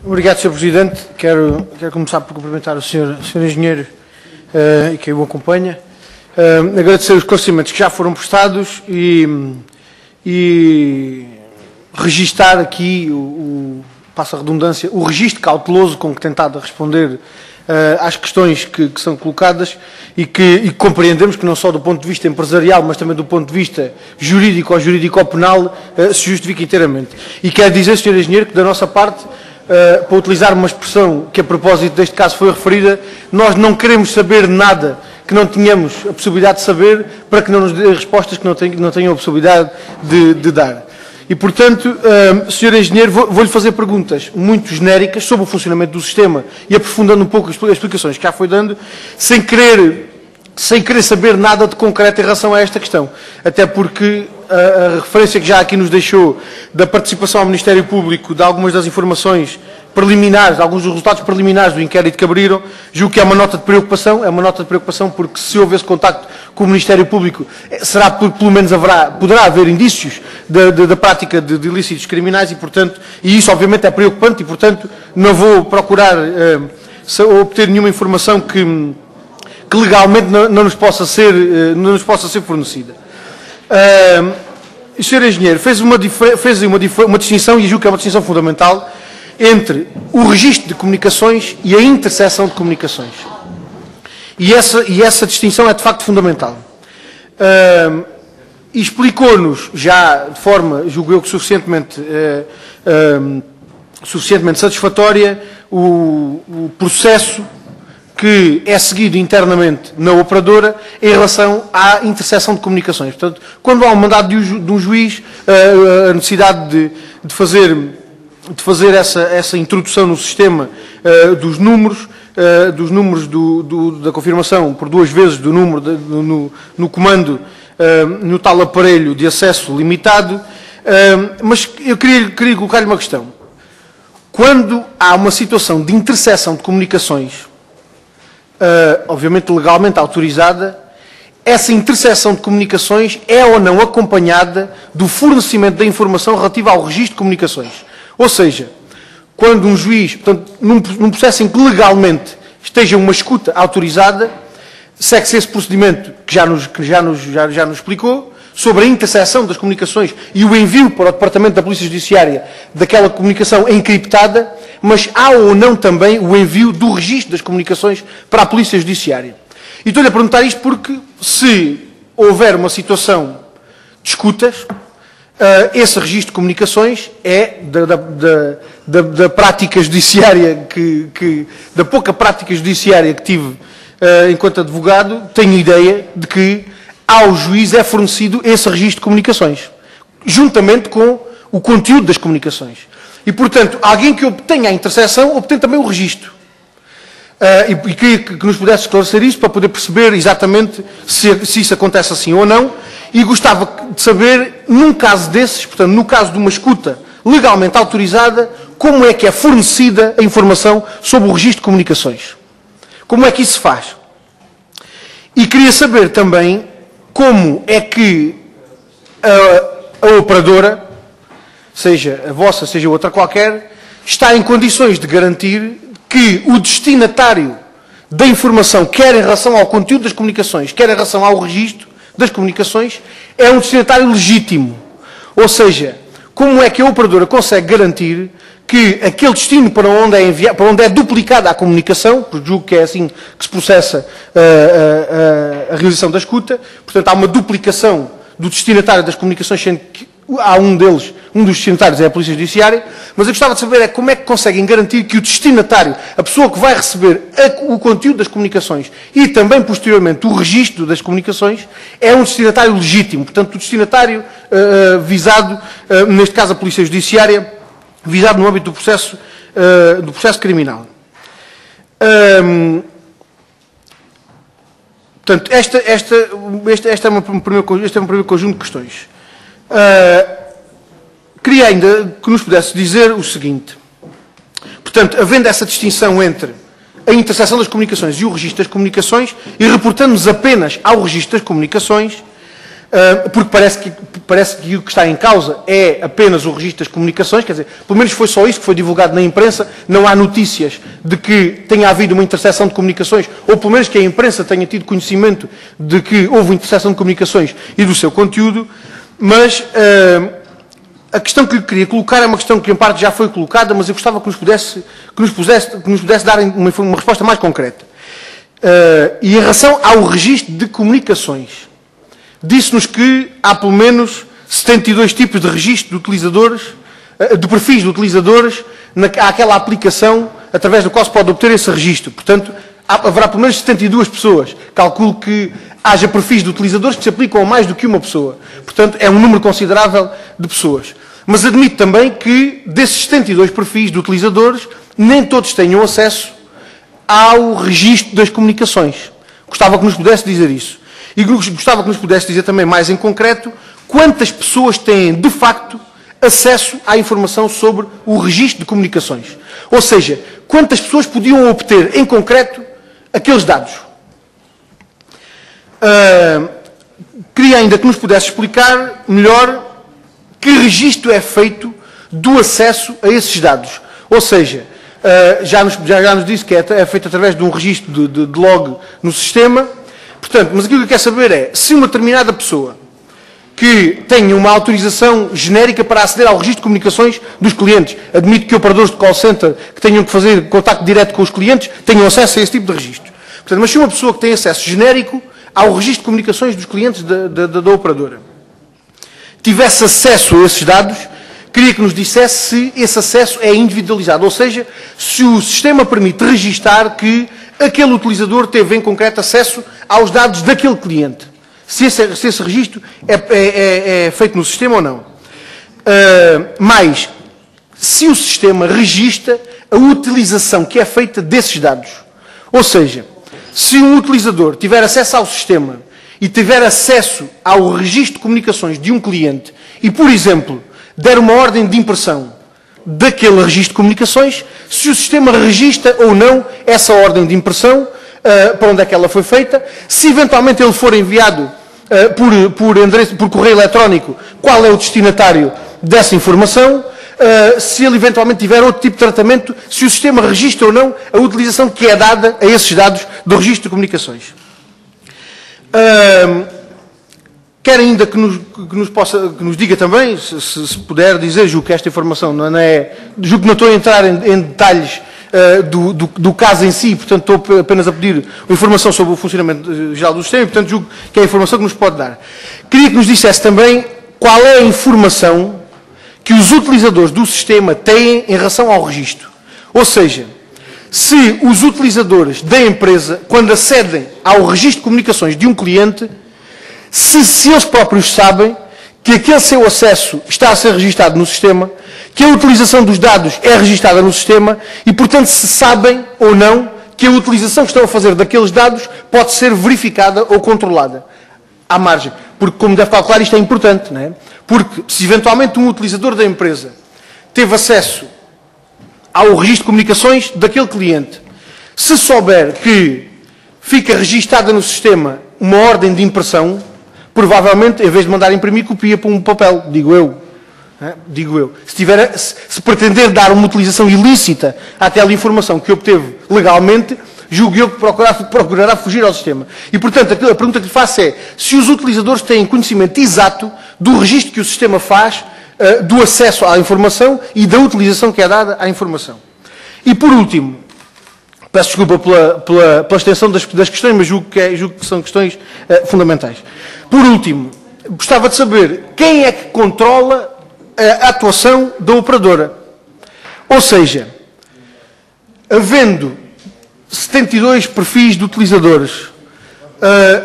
Obrigado, Sr. Presidente. Quero começar por cumprimentar o Sr. Engenheiro e quem o acompanha. Agradecer os esclarecimentos que já foram prestados e registar aqui, passa a redundância, o registro cauteloso com que tentado responder às questões que são colocadas e que compreendemos que não só do ponto de vista empresarial, mas também do ponto de vista jurídico ou jurídico-penal se justifica inteiramente. E quero dizer, Sr. Engenheiro, que da nossa parte, para utilizar uma expressão que a propósito deste caso foi referida, nós não queremos saber nada que não tenhamos a possibilidade de saber, para que não nos dê respostas que não tenham a possibilidade de dar. E, portanto, Sr. Engenheiro, vou-lhe fazer perguntas muito genéricas sobre o funcionamento do sistema e aprofundando um pouco as explicações que já foi dando, sem querer saber nada de concreto em relação a esta questão. Até porque a referência que já aqui nos deixou da participação ao Ministério Público de algumas das informações preliminares, alguns dos resultados preliminares do inquérito que abriram, julgo que é uma nota de preocupação, porque se houver esse contacto com o Ministério Público, será, pelo menos poderá haver indícios da prática de ilícitos criminais e isso obviamente é preocupante e, portanto, não vou procurar obter nenhuma informação que legalmente não nos possa ser fornecida. O Sr. Engenheiro fez uma distinção, e julgo que é uma distinção fundamental, entre o registro de comunicações e a interseção de comunicações. E essa distinção é de facto fundamental. Explicou-nos já de forma, julgo eu que suficientemente satisfatória, o processo que é seguido internamente na operadora em relação à interseção de comunicações. Portanto, quando há um mandado de um juiz, a necessidade de fazer essa introdução no sistema dos números da confirmação por duas vezes do número no comando, no tal aparelho de acesso limitado. Mas eu queria colocar-lhe uma questão. Quando há uma situação de interseção de comunicações, obviamente legalmente autorizada, essa interseção de comunicações é ou não acompanhada do fornecimento da informação relativa ao registro de comunicações. Ou seja, quando um juiz, portanto, num processo em que legalmente esteja uma escuta autorizada, segue-se esse procedimento que já nos explicou, sobre a interseção das comunicações e o envio para o Departamento da Polícia Judiciária daquela comunicação encriptada, mas há ou não também o envio do registro das comunicações para a Polícia Judiciária. E estou-lhe a perguntar isto porque, se houver uma situação de escutas, esse registro de comunicações é da prática judiciária da pouca prática judiciária que tive enquanto advogado, tenho ideia de que ao juiz é fornecido esse registro de comunicações, juntamente com o conteúdo das comunicações. E, portanto, alguém que obtenha a interseção obtém também o registro. E queria que nos pudesse esclarecer isso para poder perceber exatamente se isso acontece assim ou não. E gostava de saber, num caso desses, portanto, no caso de uma escuta legalmente autorizada, como é que é fornecida a informação sobre o registro de comunicações. Como é que isso se faz? E queria saber também como é que a operadora, seja a vossa, seja outra qualquer, está em condições de garantir que o destinatário da informação, quer em relação ao conteúdo das comunicações, quer em relação ao registro das comunicações, é um destinatário legítimo. Ou seja, como é que a operadora consegue garantir que aquele destino para onde é duplicada a comunicação, porque julgo que é assim que se processa a realização da escuta, portanto há uma duplicação do destinatário das comunicações, sendo que há um dos destinatários é a Polícia Judiciária, mas eu gostava de saber como é que conseguem garantir que o destinatário, a pessoa que vai receber o conteúdo das comunicações e também, posteriormente, o registro das comunicações, é um destinatário legítimo. Portanto, o destinatário visado, neste caso a Polícia Judiciária, visado no âmbito do processo criminal. Portanto, este é um primeiro conjunto de questões. Queria ainda que nos pudesse dizer o seguinte. Portanto, havendo essa distinção entre a interseção das comunicações e o registro das comunicações, e reportando-nos apenas ao registro das comunicações, porque parece que o que está em causa é apenas o registro das comunicações, quer dizer, pelo menos foi só isso que foi divulgado na imprensa, não há notícias de que tenha havido uma interseção de comunicações, ou pelo menos que a imprensa tenha tido conhecimento de que houve uma interseção de comunicações e do seu conteúdo, mas a questão que lhe queria colocar é uma questão que em parte já foi colocada, mas eu gostava que nos pudesse dar uma resposta mais concreta. E em relação ao registro de comunicações, disse-nos que há pelo menos 72 tipos de registro de utilizadores, de perfis de utilizadores, àquela aplicação através da qual se pode obter esse registro. Portanto, haverá pelo menos 72 pessoas. Calculo que haja perfis de utilizadores que se aplicam a mais do que uma pessoa. Portanto, é um número considerável de pessoas. Mas admito também que desses 72 perfis de utilizadores, nem todos tenham acesso ao registro das comunicações. Gostava que nos pudesse dizer isso. E gostava que nos pudesse dizer também, mais em concreto, quantas pessoas têm, de facto, acesso à informação sobre o registro de comunicações. Ou seja, quantas pessoas podiam obter, em concreto, aqueles dados. Queria ainda que nos pudesse explicar melhor que registro é feito do acesso a esses dados. Ou seja, já nos disse que é feito através de um registro de log no sistema. Portanto, mas aquilo que eu quero saber é se uma determinada pessoa que tenha uma autorização genérica para aceder ao registro de comunicações dos clientes, admito que operadores de call center que tenham que fazer contacto direto com os clientes tenham acesso a esse tipo de registro. Portanto, mas se uma pessoa que tem acesso genérico ao registro de comunicações dos clientes da operadora tivesse acesso a esses dados, queria que nos dissesse se esse acesso é individualizado, ou seja, se o sistema permite registar que aquele utilizador teve em concreto acesso aos dados daquele cliente. Se esse registro é feito no sistema ou não. Mais, se o sistema registra a utilização que é feita desses dados. Ou seja, se um utilizador tiver acesso ao sistema e tiver acesso ao registro de comunicações de um cliente e, por exemplo, der uma ordem de impressão daquele registro de comunicações, se o sistema registra ou não essa ordem de impressão, para onde é que ela foi feita, se eventualmente ele for enviado por correio eletrónico, qual é o destinatário dessa informação, se ele eventualmente tiver outro tipo de tratamento, se o sistema registra ou não a utilização que é dada a esses dados do registro de comunicações. Quero ainda que nos diga também, se puder dizer, julgo que esta informação julgo que não estou a entrar em detalhes do caso em si, portanto estou apenas a pedir informação sobre o funcionamento geral do sistema, e portanto julgo que é a informação que nos pode dar. Queria que nos dissesse também qual é a informação que os utilizadores do sistema têm em relação ao registro. Ou seja, se os utilizadores da empresa, quando acedem ao registro de comunicações de um cliente, se eles próprios sabem que aquele seu acesso está a ser registado no sistema, que a utilização dos dados é registada no sistema e, portanto, se sabem ou não que a utilização que estão a fazer daqueles dados pode ser verificada ou controlada à margem. Porque, como deve calcular, isto é importante, não é? Porque, se eventualmente um utilizador da empresa teve acesso ao registro de comunicações daquele cliente, se souber que fica registada no sistema uma ordem de impressão, provavelmente, em vez de mandar imprimir, copia para um papel, digo eu. Se pretender dar uma utilização ilícita àquela informação que obteve legalmente, julgo eu que procurará fugir ao sistema. E, portanto, a pergunta que lhe faço é se os utilizadores têm conhecimento exato do registro que o sistema faz, do acesso à informação e da utilização que é dada à informação. E, por último, peço desculpa pela extensão das questões, mas julgo que são questões fundamentais. Por último, gostava de saber quem é que controla a atuação da operadora. Ou seja, havendo 72 perfis de utilizadores,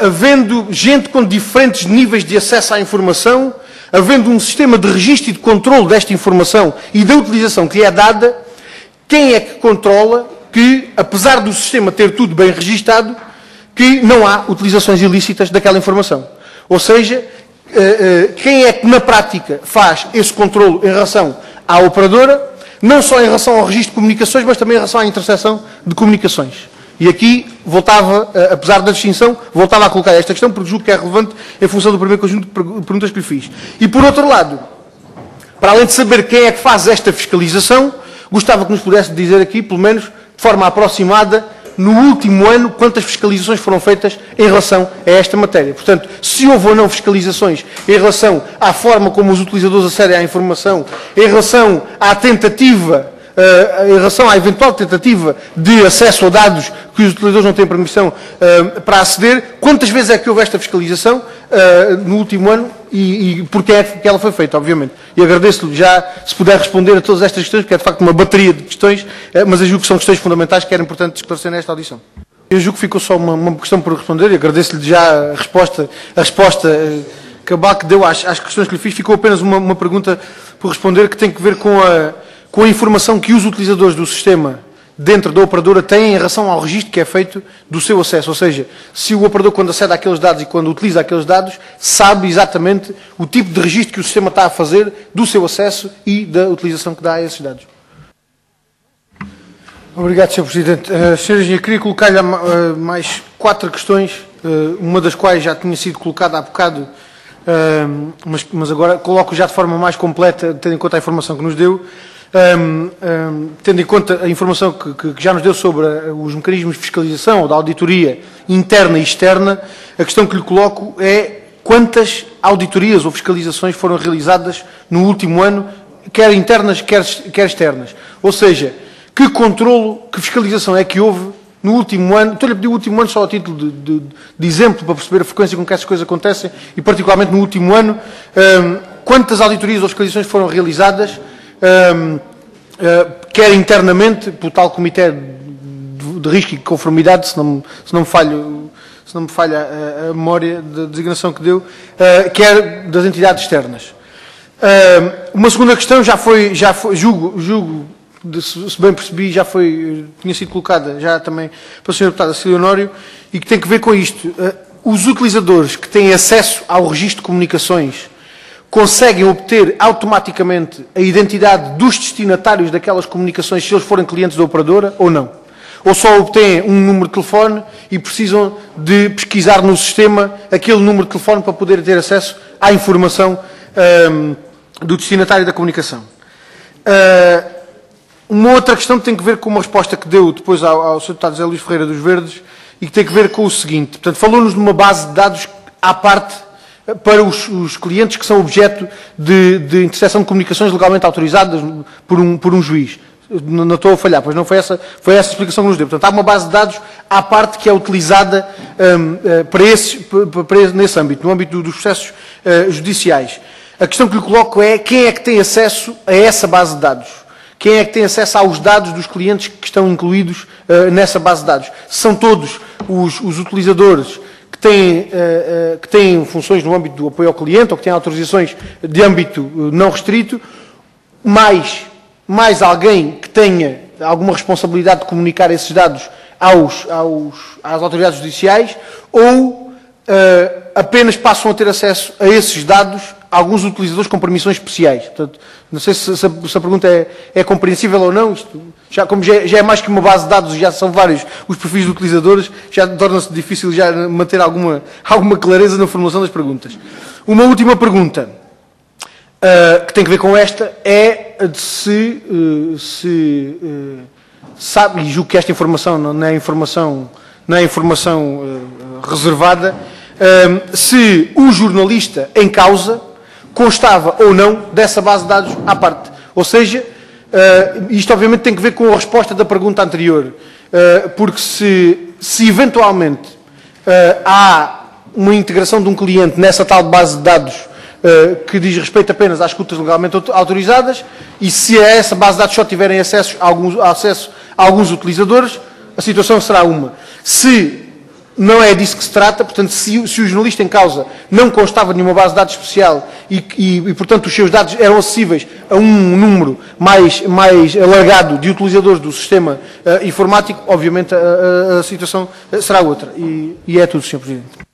havendo gente com diferentes níveis de acesso à informação, havendo um sistema de registro e de controle desta informação e da utilização que lhe é dada, quem é que controla que, apesar do sistema ter tudo bem registado, que não há utilizações ilícitas daquela informação? Ou seja, quem é que na prática faz esse controle em relação à operadora, não só em relação ao registro de comunicações, mas também em relação à interseção de comunicações. E aqui voltava, apesar da distinção, voltava a colocar esta questão, porque julgo que é relevante em função do primeiro conjunto de perguntas que lhe fiz. E por outro lado, para além de saber quem é que faz esta fiscalização, gostava que nos pudesse dizer aqui, pelo menos de forma aproximada, no último ano, quantas fiscalizações foram feitas em relação a esta matéria. Portanto, se houve ou não fiscalizações em relação à forma como os utilizadores acedem à informação, em relação à tentativa, em relação à eventual tentativa de acesso a dados que os utilizadores não têm permissão para aceder, quantas vezes é que houve esta fiscalização no último ano e porquê é que ela foi feita, obviamente. E agradeço-lhe já, se puder responder a todas estas questões, porque é de facto uma bateria de questões, mas eu julgo que são questões fundamentais que era importante esclarecer nesta audição. Eu julgo que ficou só uma questão por responder e agradeço-lhe já a resposta que a BAC deu às questões que lhe fiz. Ficou apenas uma pergunta por responder que tem que ver com a informação que os utilizadores do sistema dentro da operadora têm em relação ao registro que é feito do seu acesso. Ou seja, se o operador, quando acede àqueles dados e quando utiliza aqueles dados, sabe exatamente o tipo de registro que o sistema está a fazer do seu acesso e da utilização que dá a esses dados. Obrigado, Sr. Presidente. Sr. Engenheiro, queria colocar-lhe mais 4 questões, uma das quais já tinha sido colocada há bocado, mas agora coloco já de forma mais completa, tendo em conta a informação que nos deu. Tendo em conta a informação que já nos deu sobre os mecanismos de fiscalização ou da auditoria interna e externa, a questão que lhe coloco é quantas auditorias ou fiscalizações foram realizadas no último ano, quer internas, quer externas. Ou seja, que controlo, que fiscalização é que houve no último ano? Estou-lhe a pedir o último ano só a título de exemplo, para perceber a frequência com que essas coisas acontecem, e particularmente no último ano, quantas auditorias ou fiscalizações foram realizadas, quer internamente, pelo tal Comitê de Risco e Conformidade, se não me falha a memória da designação que deu, quer das entidades externas. Uma segunda questão já foi julgo, se bem percebi, tinha sido colocada já também para o Sr. Deputado Acílio Honório, e que tem que ver com isto. Os utilizadores que têm acesso ao registro de comunicações conseguem obter automaticamente a identidade dos destinatários daquelas comunicações se eles forem clientes da operadora ou não? Ou só obtêm um número de telefone e precisam de pesquisar no sistema aquele número de telefone para poder ter acesso à informação do destinatário da comunicação? Uma outra questão que tem que ver com uma resposta que deu depois ao Sr. Deputado José Luís Ferreira dos Verdes e que tem que ver com o seguinte. Portanto, falou-nos de uma base de dados à parte para os clientes que são objeto de interseção de comunicações legalmente autorizadas por um juiz. Não estou a falhar, pois não foi essa a explicação que nos deu. Portanto, há uma base de dados à parte que é utilizada nesse âmbito, no âmbito dos processos judiciais. A questão que lhe coloco é quem é que tem acesso a essa base de dados? Quem é que tem acesso aos dados dos clientes que estão incluídos nessa base de dados? São todos os utilizadores que têm funções no âmbito do apoio ao cliente ou que têm autorizações de âmbito não restrito, mais alguém que tenha alguma responsabilidade de comunicar esses dados às autoridades judiciais, ou apenas passam a ter acesso a esses dados alguns utilizadores com permissões especiais. Portanto, não sei se a pergunta é compreensível ou não. Isto, como já é mais que uma base de dados, já são vários os perfis de utilizadores, já torna-se difícil já manter alguma clareza na formulação das perguntas. Uma última pergunta, que tem que ver com esta, é de se sabe, e julgo que esta informação não é informação reservada, se o jornalista em causa constava ou não dessa base de dados à parte. Ou seja, isto obviamente tem que ver com a resposta da pergunta anterior, porque se eventualmente há uma integração de um cliente nessa tal base de dados que diz respeito apenas às escutas legalmente autorizadas, e se a essa base de dados só tiverem acesso a alguns utilizadores, a situação será uma. Se não é disso que se trata, portanto, se o jornalista em causa não constava de nenhuma base de dados especial e, portanto, os seus dados eram acessíveis a um número mais alargado de utilizadores do sistema informático, obviamente a situação será outra. E é tudo, Sr. Presidente.